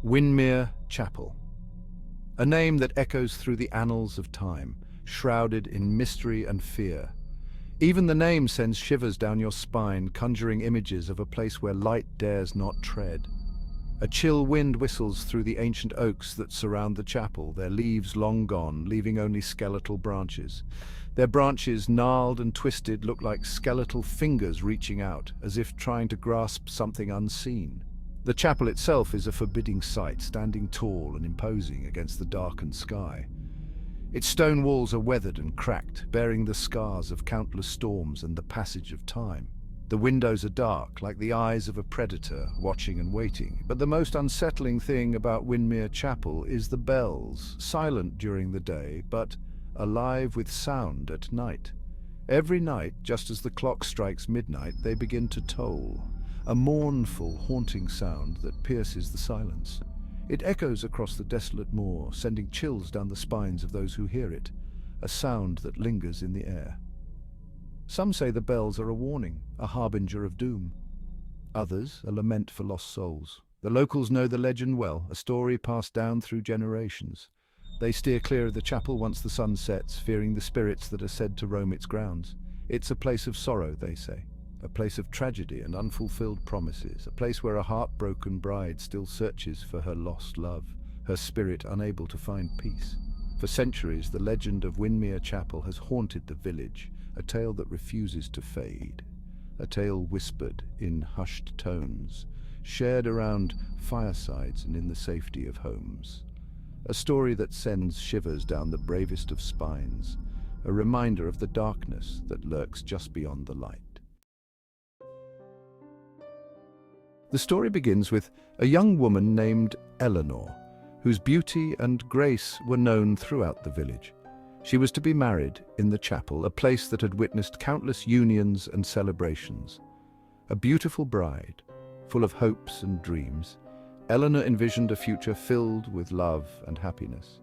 Windmere Chapel. A name that echoes through the annals of time, shrouded in mystery and fear. Even the name sends shivers down your spine, conjuring images of a place where light dares not tread. A chill wind whistles through the ancient oaks that surround the chapel, their leaves long gone, leaving only skeletal branches. Their branches, gnarled and twisted, look like skeletal fingers reaching out, as if trying to grasp something unseen. The chapel itself is a forbidding sight, standing tall and imposing against the darkened sky. Its stone walls are weathered and cracked, bearing the scars of countless storms and the passage of time. The windows are dark, like the eyes of a predator, watching and waiting. But the most unsettling thing about Windmere Chapel is the bells, silent during the day, but alive with sound at night. Every night, just as the clock strikes midnight, they begin to toll. A mournful, haunting sound that pierces the silence. It echoes across the desolate moor, sending chills down the spines of those who hear it, a sound that lingers in the air. Some say the bells are a warning, a harbinger of doom. Others, a lament for lost souls. The locals know the legend well, a story passed down through generations. They steer clear of the chapel once the sun sets, fearing the spirits that are said to roam its grounds. It's a place of sorrow, they say. A place of tragedy and unfulfilled promises, a place where a heartbroken bride still searches for her lost love, her spirit unable to find peace. For centuries, the legend of Windmere Chapel has haunted the village, a tale that refuses to fade. A tale whispered in hushed tones, shared around firesides and in the safety of homes. A story that sends shivers down the bravest of spines, a reminder of the darkness that lurks just beyond the light. The story begins with a young woman named Eleanor, whose beauty and grace were known throughout the village. She was to be married in the chapel, a place that had witnessed countless unions and celebrations. A beautiful bride, full of hopes and dreams, Eleanor envisioned a future filled with love and happiness.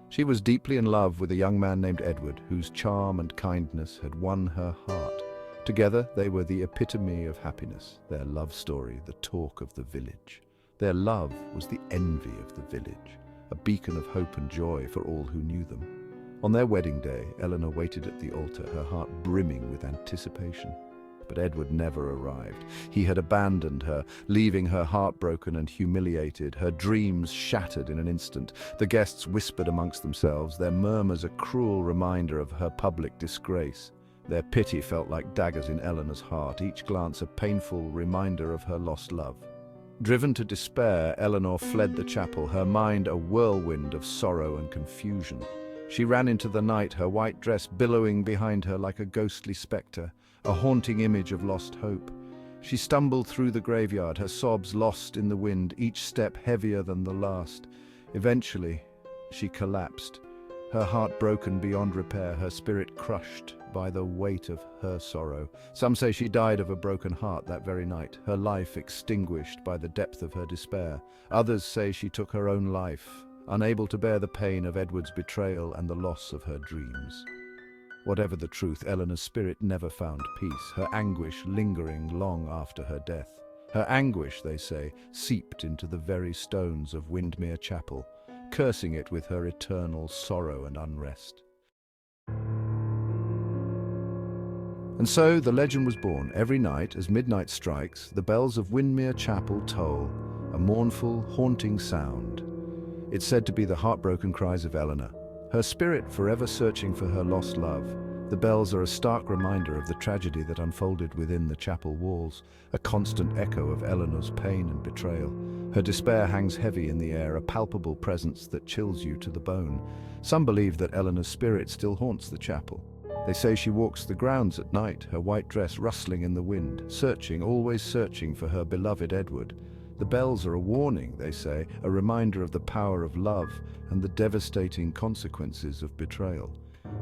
She was deeply in love with a young man named Edward, whose charm and kindness had won her heart. Together, they were the epitome of happiness, their love story, the talk of the village. Their love was the envy of the village, a beacon of hope and joy for all who knew them. On their wedding day, Eleanor waited at the altar, her heart brimming with anticipation. But Edward never arrived. He had abandoned her, leaving her heartbroken and humiliated, her dreams shattered in an instant. The guests whispered amongst themselves, their murmurs a cruel reminder of her public disgrace. Their pity felt like daggers in Eleanor's heart, each glance a painful reminder of her lost love. Driven to despair, Eleanor fled the chapel, her mind a whirlwind of sorrow and confusion. She ran into the night, her white dress billowing behind her like a ghostly spectre, a haunting image of lost hope. She stumbled through the graveyard, her sobs lost in the wind, each step heavier than the last. Eventually, she collapsed, her heart broken beyond repair, her spirit crushed by the weight of her sorrow. Some say she died of a broken heart that very night, her life extinguished by the depth of her despair. Others say she took her own life, unable to bear the pain of Edward's betrayal and the loss of her dreams. Whatever the truth, Eleanor's spirit never found peace, her anguish lingering long after her death. Her anguish, they say, seeped into the very stones of Windmere Chapel, cursing it with her eternal sorrow and unrest. And so the legend was born. Every night, as midnight strikes, the bells of Windmere Chapel toll, a mournful, haunting sound. It's said to be the heartbroken cries of Eleanor, her spirit forever searching for her lost love. The bells are a stark reminder of the tragedy that unfolded within the chapel walls, a constant echo of Eleanor's pain and betrayal. Her despair hangs heavy in the air, a palpable presence that chills you to the bone. Some believe that Eleanor's spirit still haunts the chapel. They say she walks the grounds at night, her white dress rustling in the wind, searching, always searching for her beloved Edward. The bells are a warning, they say, a reminder of the power of love and the devastating consequences of betrayal.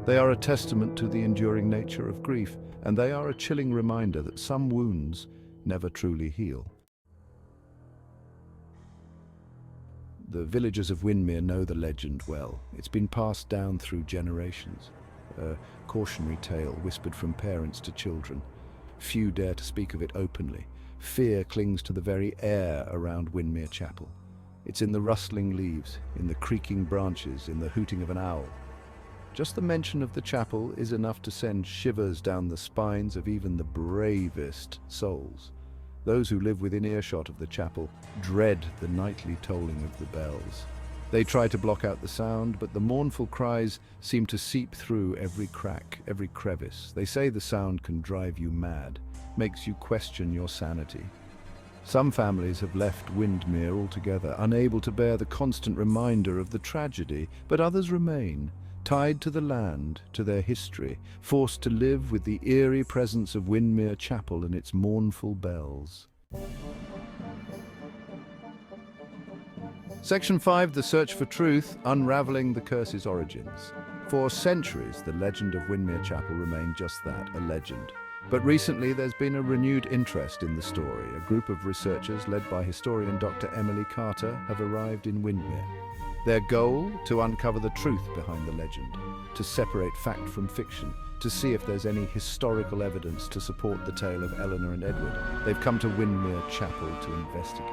They are a testament to the enduring nature of grief, and they are a chilling reminder that some wounds never truly heal. The villagers of Windmere know the legend well. It's been passed down through generations. A cautionary tale whispered from parents to children. Few dare to speak of it openly. Fear clings to the very air around Windmere Chapel. It's in the rustling leaves, in the creaking branches, in the hooting of an owl. Just the mention of the chapel is enough to send shivers down the spines of even the bravest souls. Those who live within earshot of the chapel dread the nightly tolling of the bells. They try to block out the sound, but the mournful cries seem to seep through every crack, every crevice. They say the sound can drive you mad, makes you question your sanity. Some families have left Windmere altogether, unable to bear the constant reminder of the tragedy, but others remain, tied to the land, to their history, forced to live with the eerie presence of Windmere Chapel and its mournful bells. Section 5, The Search for Truth, Unraveling the Curse's Origins. For centuries, the legend of Windmere Chapel remained just that, a legend. But recently, there's been a renewed interest in the story. A group of researchers, led by historian Dr. Emily Carter, have arrived in Windmere. Their goal? To uncover the truth behind the legend, to separate fact from fiction, to see if there's any historical evidence to support the tale of Eleanor and Edward. They've come to Windmere Chapel to investigate,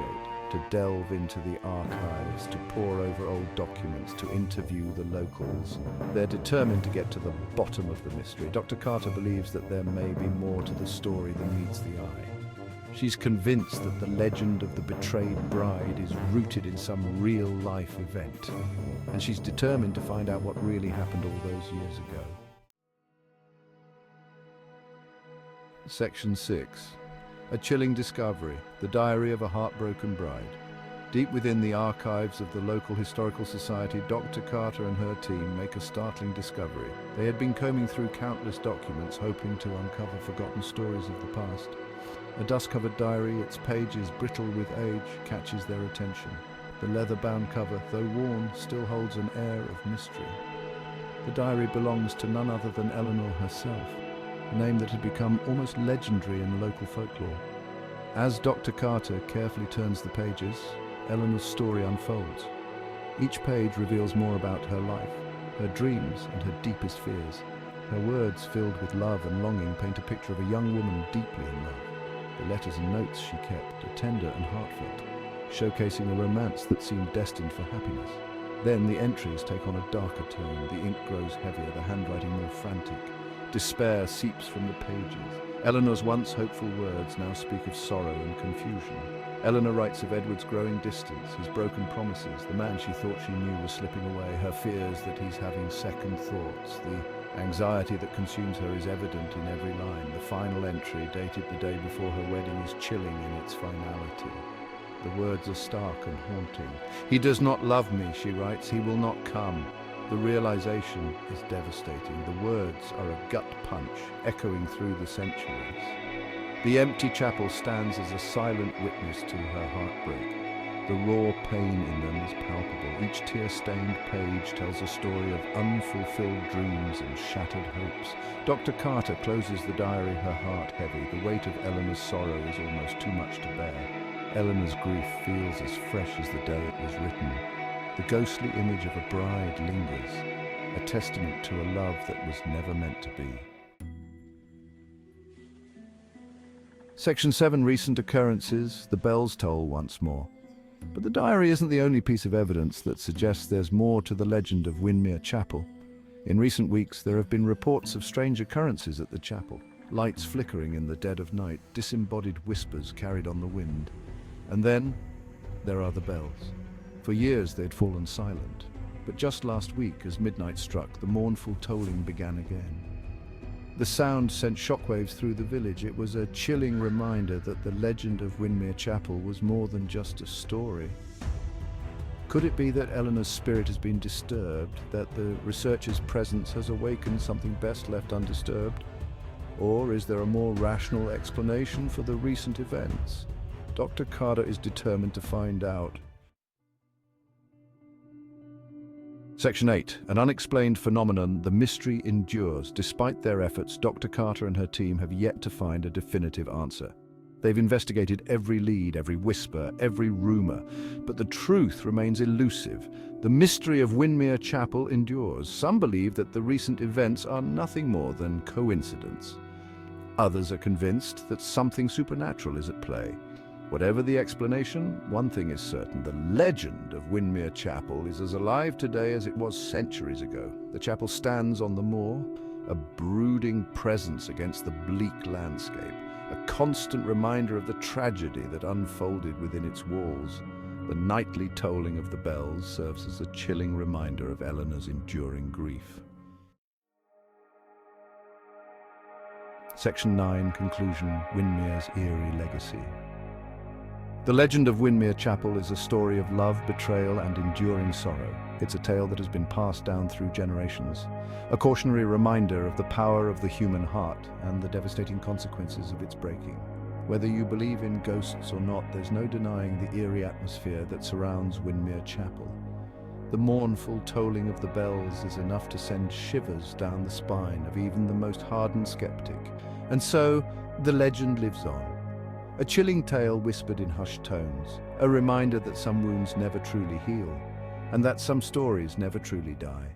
to delve into the archives, to pore over old documents, to interview the locals. They're determined to get to the bottom of the mystery. Dr. Carter believes that there may be more to the story than meets the eye. She's convinced that the legend of the betrayed bride is rooted in some real-life event, and she's determined to find out what really happened all those years ago. Section 6. A chilling discovery, the diary of a heartbroken bride. Deep within the archives of the local historical society, Dr. Carter and her team make a startling discovery. They had been combing through countless documents, hoping to uncover forgotten stories of the past. A dust-covered diary, its pages brittle with age, catches their attention. The leather-bound cover, though worn, still holds an air of mystery. The diary belongs to none other than Eleanor herself, a name that had become almost legendary in local folklore. As Dr. Carter carefully turns the pages, Eleanor's story unfolds. Each page reveals more about her life, her dreams and her deepest fears. Her words, filled with love and longing, paint a picture of a young woman deeply in love. The letters and notes she kept are tender and heartfelt, showcasing a romance that seemed destined for happiness. Then the entries take on a darker tone, the ink grows heavier, the handwriting more frantic. Despair seeps from the pages. Eleanor's once hopeful words now speak of sorrow and confusion. Eleanor writes of Edward's growing distance, his broken promises, the man she thought she knew was slipping away, her fears that he's having second thoughts. The anxiety that consumes her is evident in every line. The final entry, dated the day before her wedding, is chilling in its finality. The words are stark and haunting. "He does not love me," she writes. "He will not come." The realization is devastating. The words are a gut punch, echoing through the centuries. The empty chapel stands as a silent witness to her heartbreak. The raw pain in them is palpable. Each tear-stained page tells a story of unfulfilled dreams and shattered hopes. Dr. Carter closes the diary, her heart heavy. The weight of Eleanor's sorrow is almost too much to bear. Eleanor's grief feels as fresh as the day it was written. The ghostly image of a bride lingers, a testament to a love that was never meant to be. Section 7, Recent Occurrences, the bells toll once more. But the diary isn't the only piece of evidence that suggests there's more to the legend of Windmere Chapel. In recent weeks, there have been reports of strange occurrences at the chapel. Lights flickering in the dead of night, disembodied whispers carried on the wind. And then, there are the bells. For years they'd fallen silent, but just last week, as midnight struck, the mournful tolling began again. The sound sent shockwaves through the village. It was a chilling reminder that the legend of Windmere Chapel was more than just a story. Could it be that Eleanor's spirit has been disturbed, that the researcher's presence has awakened something best left undisturbed? Or is there a more rational explanation for the recent events? Dr. Carter is determined to find out. Section 8. An unexplained phenomenon, the mystery endures. Despite their efforts, Dr. Carter and her team have yet to find a definitive answer. They've investigated every lead, every whisper, every rumor, but the truth remains elusive. The mystery of Windmere Chapel endures. Some believe that the recent events are nothing more than coincidence. Others are convinced that something supernatural is at play. Whatever the explanation, one thing is certain: the legend of Windmere Chapel is as alive today as it was centuries ago. The chapel stands on the moor, a brooding presence against the bleak landscape, a constant reminder of the tragedy that unfolded within its walls. The nightly tolling of the bells serves as a chilling reminder of Eleanor's enduring grief. Section 9, Conclusion: Windmere's Eerie Legacy. The legend of Windmere Chapel is a story of love, betrayal, and enduring sorrow. It's a tale that has been passed down through generations, a cautionary reminder of the power of the human heart and the devastating consequences of its breaking. Whether you believe in ghosts or not, there's no denying the eerie atmosphere that surrounds Windmere Chapel. The mournful tolling of the bells is enough to send shivers down the spine of even the most hardened skeptic. And so, the legend lives on. A chilling tale whispered in hushed tones, a reminder that some wounds never truly heal, and that some stories never truly die.